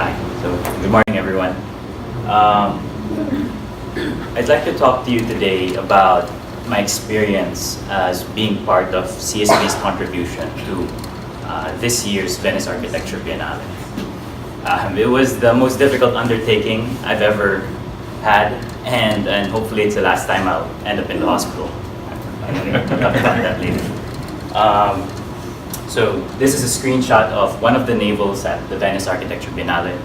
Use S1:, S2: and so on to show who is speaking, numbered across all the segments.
S1: Hi. So, good morning, everyone. I'd like to talk to you today about my experience as being part of CSB's contribution to this year's Venice Architecture Biennale. It was the most difficult undertaking I've ever had, and hopefully it's the last time I'll end up in the hospital. I'm going to talk about that later. So this is a screenshot of one of the Navels at the Venice Architecture Biennale.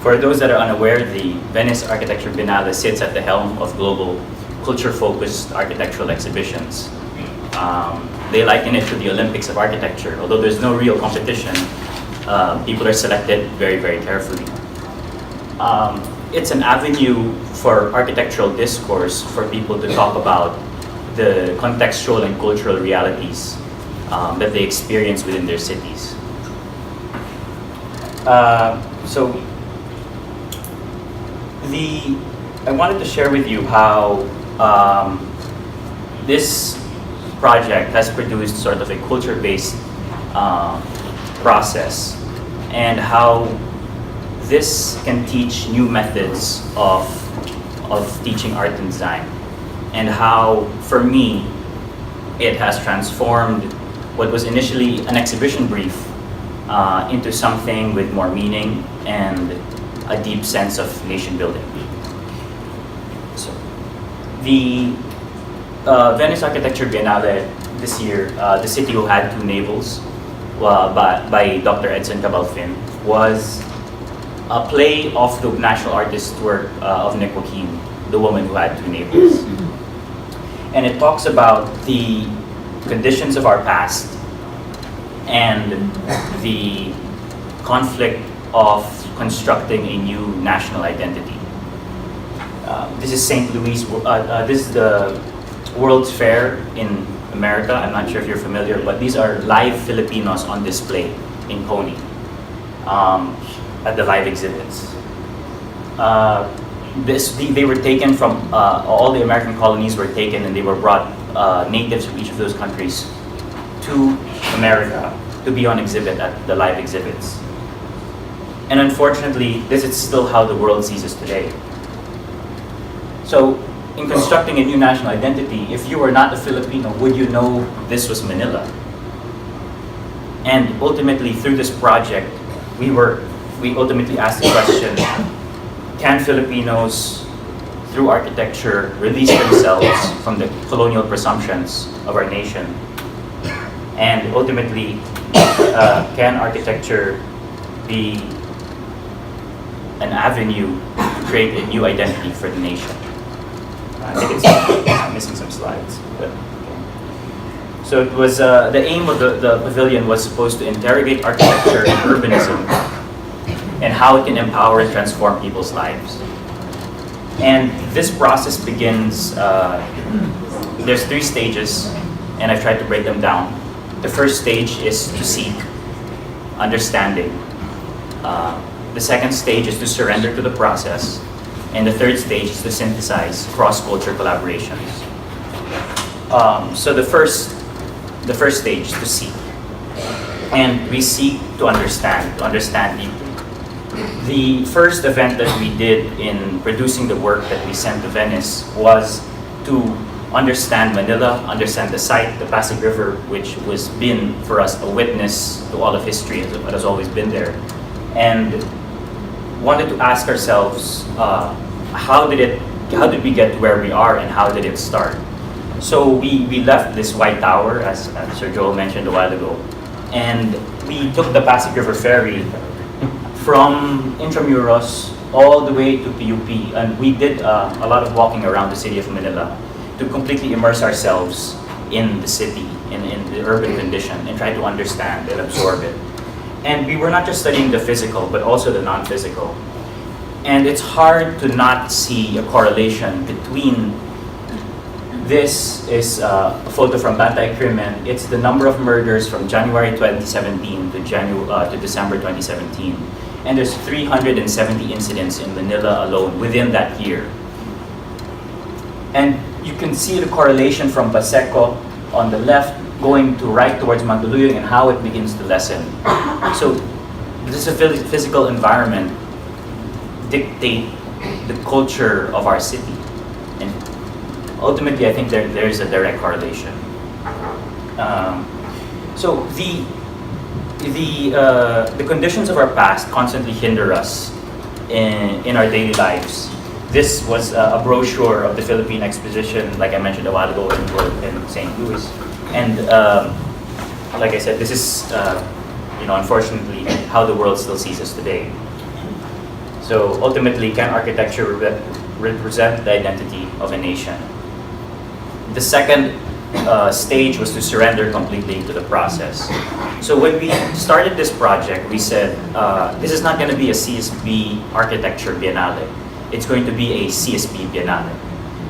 S1: For those that are unaware, the Venice Architecture Biennale sits at the helm of global culture-focused architectural exhibitions. They liken it to the Olympics of architecture. Although there's no real competition, people are selected very, very carefully. It's an avenue for architectural discourse for people to talk about the contextual and cultural realities that they experience within their cities. I wanted to share with you how this project has produced sort of a culture-based process, and how this can teach new methods of teaching art and design, and how, for me, it has transformed what was initially an exhibition brief into something with more meaning and a deep sense of nation building. So, the Venice Architecture Biennale this year, the city who had two Navels by Dr. Edson Cabalfin, was a play of the national artist work of Nick Joaquin, The Woman Who Had Two Navels. And it talks about the conditions of our past and the conflict of constructing a new national identity. This is St. Louis, this is the World's Fair in America. I'm not sure if you're familiar, but these are live Filipinos on display in Pony at the live exhibits. They were taken from, all the American colonies were taken, and they were brought, natives from each of those countries to America to be on exhibit at the live exhibits. And unfortunately, this is still how the world sees us today. So, in constructing a new national identity, if you were not a Filipino, would you know this was Manila? And ultimately, through this project, we ultimately asked the question, can Filipinos, through architecture, release themselves from the colonial presumptions of our nation? And ultimately, can architecture be an avenue to create a new identity for the nation? I think I'm missing some slides. But, okay. So it was, the aim of the pavilion was supposed to interrogate architecture and urbanism and how it can empower and transform people's lives. And this process begins, there's 3 stages, and I've tried to break them down. The first stage is to seek understanding. The second stage is to surrender to the process. And the third stage is to synthesize cross-culture collaborations. So the first stage is to seek. And we seek to understand deeply. The first event that we did in producing the work that we sent to Venice was to understand Manila, understand the site, the Pasig River, which was been for us a witness to all of history, it has always been there. And wanted to ask ourselves, how did we get to where we are, and how did it start? So we left this White Tower, as Sir Joel mentioned a while ago, and we took the Pasig River Ferry from Intramuros all the way to PUP, and we did a lot of walking around the city of Manila to completely immerse ourselves in the city, in the urban condition, and try to understand and absorb it. And we were not just studying the physical, but also the non-physical. And it's hard to not see a correlation between, this is a photo from Bantay Krimen. It's the number of murders from January 2017 to December 2017. And there's 370 incidents in Manila alone within that year. And you can see the correlation from Baseco on the left going to right towards Mandaluyong and how it begins to lessen. So does the physical environment dictate the culture of our city? And ultimately, I think there's a direct correlation. So the conditions of our past constantly hinder us in our daily lives. This was a brochure of the Philippine Exposition, like I mentioned a while ago, in St. Louis. And like I said, this is, unfortunately, how the world still sees us today. So ultimately, can architecture represent the identity of a nation? The second stage was to surrender completely to the process. So when we started this project, we said, this is not going to be a CSB architecture biennale. It's going to be a CSB biennale.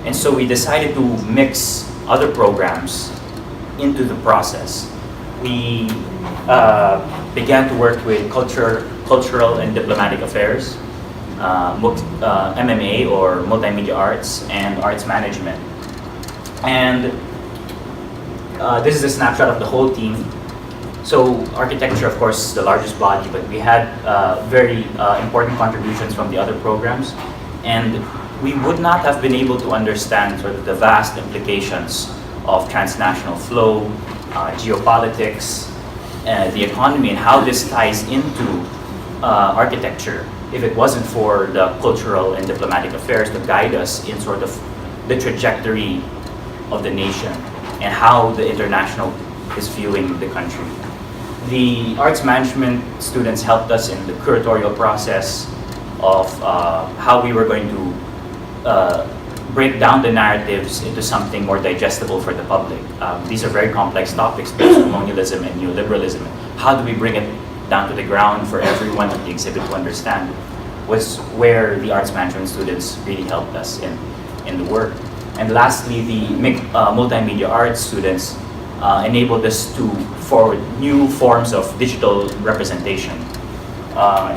S1: And so we decided to mix other programs into the process. We began to work with cultural and diplomatic affairs, MMA or multimedia arts, and arts management. And this is a snapshot of the whole team. So architecture, of course, is the largest body, but we had very important contributions from the other programs. And we would not have been able to understand sort of the vast implications of transnational flow, geopolitics, the economy, and how this ties into architecture if it wasn't for the cultural and diplomatic affairs to guide us in sort of the trajectory of the nation and how the international is viewing the country. The arts management students helped us in the curatorial process of how we were going to break down the narratives into something more digestible for the public. These are very complex topics, post-colonialism and neoliberalism. How do we bring it down to the ground for everyone at the exhibit to understand? Was where the arts management students really helped us in the work. And lastly, the multimedia arts students enabled us to forward new forms of digital representation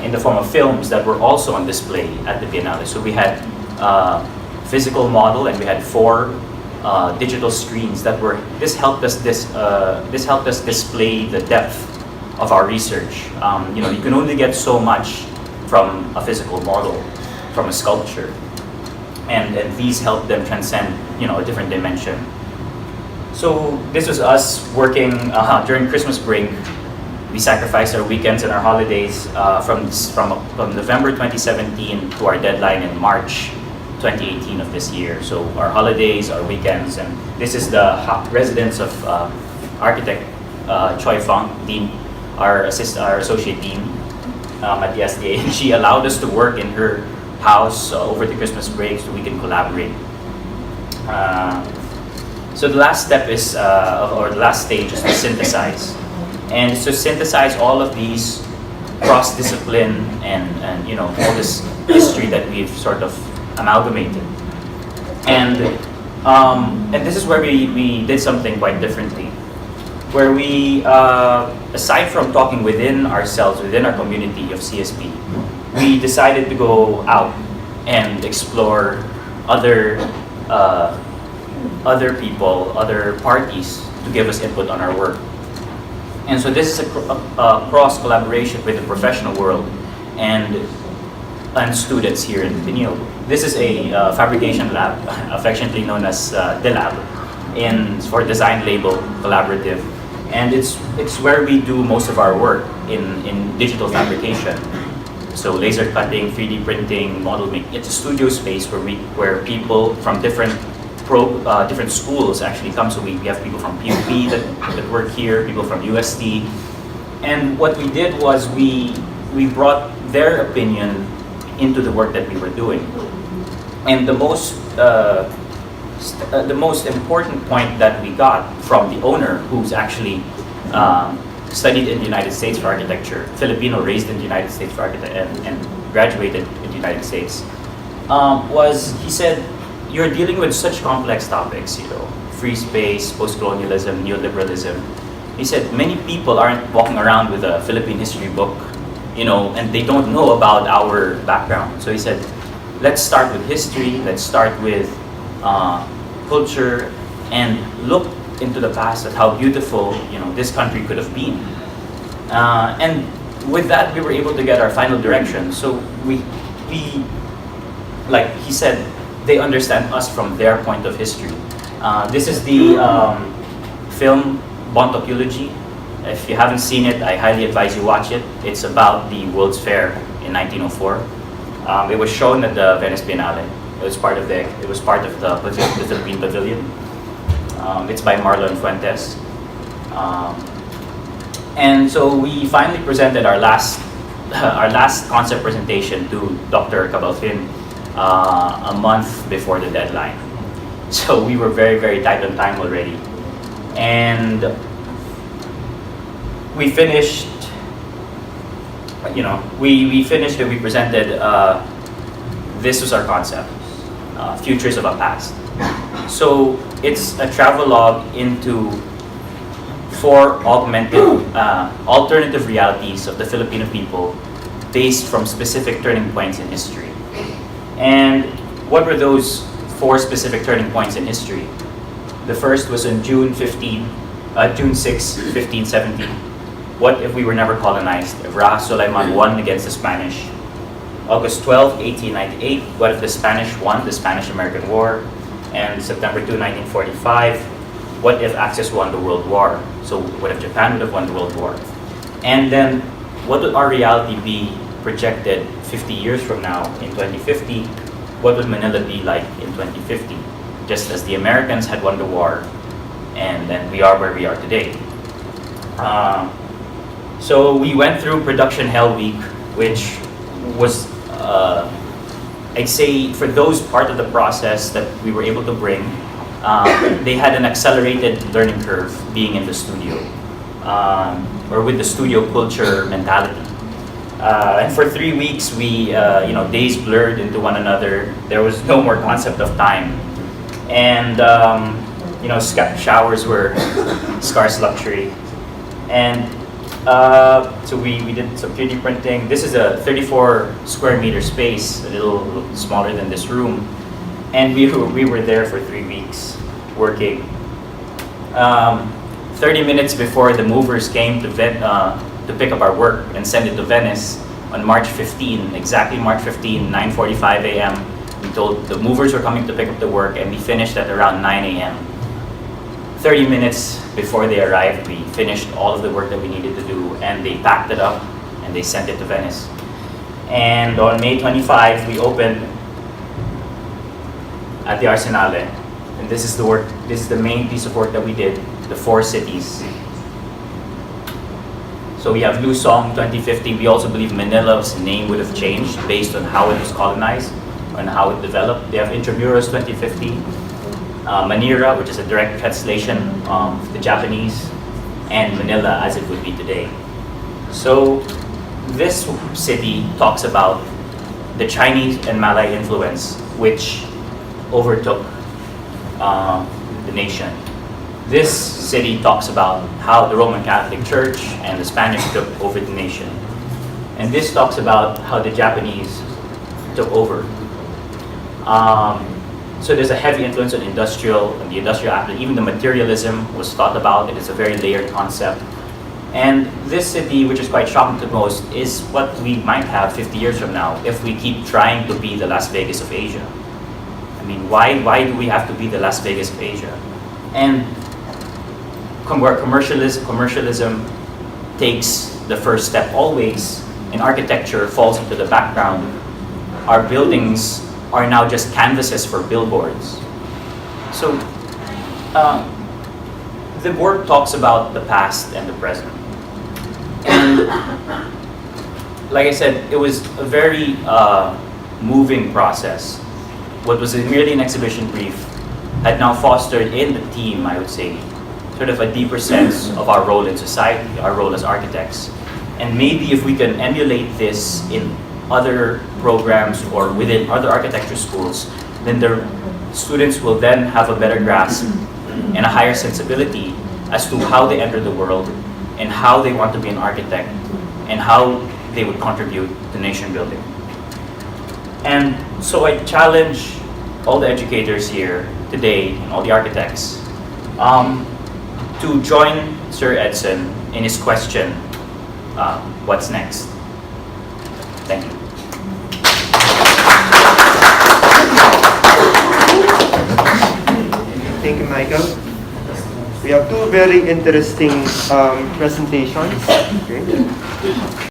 S1: in the form of films that were also on display at the Biennale. So we had physical model, and we had 4 digital screens that were. This helped us display the depth of our research. You can only get so much from a physical model, from a sculpture, and these help them transcend, a different dimension. So this was us working during Christmas break. We sacrificed our weekends and our holidays from November 2017 to our deadline in March 2018 of this year. So our holidays, our weekends, and this is the residence of architect Choi Fong, Dean, our associate dean at the SDA. She allowed us to work in her house over the Christmas break so we can collaborate. So the last step is, or the last stage is to synthesize. And to synthesize all of these cross-discipline and all this history that we've sort of amalgamated. And this is where we did something quite differently, where we, aside from talking within ourselves, within our community of CSB, we decided to go out and explore other people, other parties to give us input on our work. And so this is a cross collaboration with the professional world and students here in Benilde. This is a fabrication lab, affectionately known as the lab, for Design Label Collaborative, and it's where we do most of our work in digital fabrication. So laser cutting, 3D printing, model making. It's a studio space where people from different schools actually come. So we have people from PUP that work here, people from UST. And what we did was we brought their opinion into the work that we were doing. And the most important point that we got from the owner, who's actually studied in the United States for architecture, Filipino, raised in the United States for architecture, and graduated in the United States, was he said, you're dealing with such complex topics, free space, post-colonialism, neoliberalism. He said, many people aren't walking around with a Philippine history book, and they don't know about our background. So he said, let's start with history, let's start with culture, and look into the past at how beautiful, this country could have been. And with that, we were able to get our final direction. So we like he said, they understand us from their point of history. This is the film Bontok Eulogy. If you haven't seen it, I highly advise you watch it. It's about the World's Fair in 1904. It was shown at the Venice Biennale. It was part of the Philippine Pavilion. It's by Marlon Fuentes. And so we finally presented our last concept presentation to Dr. Cabalfin a month before the deadline. So we were very, very tight on time already. And we finished, we finished and we presented, this was our concept, Futures of a Past. So it's a travelogue into 4 augmented, alternative realities of the Filipino people based from specific turning points in history. And what were those 4 specific turning points in history? The first was on June 6, 1570. What if we were never colonized? If Raja Sulaiman won against the Spanish. August 12, 1898, what if the Spanish won the Spanish-American War? And September 2, 1945, what if Axis won the World War? So what if Japan would have won the World War? And then what would our reality be projected 50 years from now in 2050? What would Manila be like in 2050? Just as the Americans had won the war, and then we are where we are today. So we went through Production Hell Week, which was, I'd say, for those part of the process that we were able to bring, they had an accelerated learning curve being in the studio, or with the studio culture mentality. And for 3 weeks, we, days blurred into one another. There was no more concept of time. And, showers were scarce luxury. And so we did some 3D printing. This is a 34 square meter space, a little smaller than this room. And we were there for 3 weeks working. 30 minutes before the movers came to pick up our work and send it to Venice on March 15, exactly March 15, 9:45 a.m. We told the movers were coming to pick up the work, and we finished at around 9 a.m. 30 minutes before they arrived, we finished all of the work that we needed to do, and they packed it up and they sent it to Venice. And on May 25, we opened at the Arsenale. And this is the work, this is the main piece of work that we did, the 4 cities. So we have Luzon 2050. We also believe Manila's name would have changed based on how it was colonized and how it developed. They have Intramuros 2050, Manila, which is a direct translation of the Japanese, and Manila as it would be today. So this city talks about the Chinese and Malay influence, which overtook the nation. This city talks about how the Roman Catholic Church and the Spanish took over the nation. And this talks about how the Japanese took over. So there's a heavy influence on the industrial aspect. Even the materialism was thought about. It is a very layered concept. And this city, which is quite shocking to most, is what we might have 50 years from now if we keep trying to be the Las Vegas of Asia. I mean, why do we have to be the Las Vegas of Asia? And where commercialism takes the first step always, and architecture falls into the background, our buildings are now just canvases for billboards. So the work talks about the past and the present. And like I said, it was a very moving process. What was merely an exhibition brief had now fostered in the team, I would say, sort of a deeper sense of our role in society, our role as architects. And maybe if we can emulate this in other programs or within other architecture schools, then the students will then have a better grasp and a higher sensibility as to how they enter the world and how they want to be an architect and how they would contribute to nation building. And so I challenge all the educators here today and all the architects to join Sir Edson in his question, what's next. Thank you.
S2: Thank you, Michael. We have two very interesting presentations. Okay.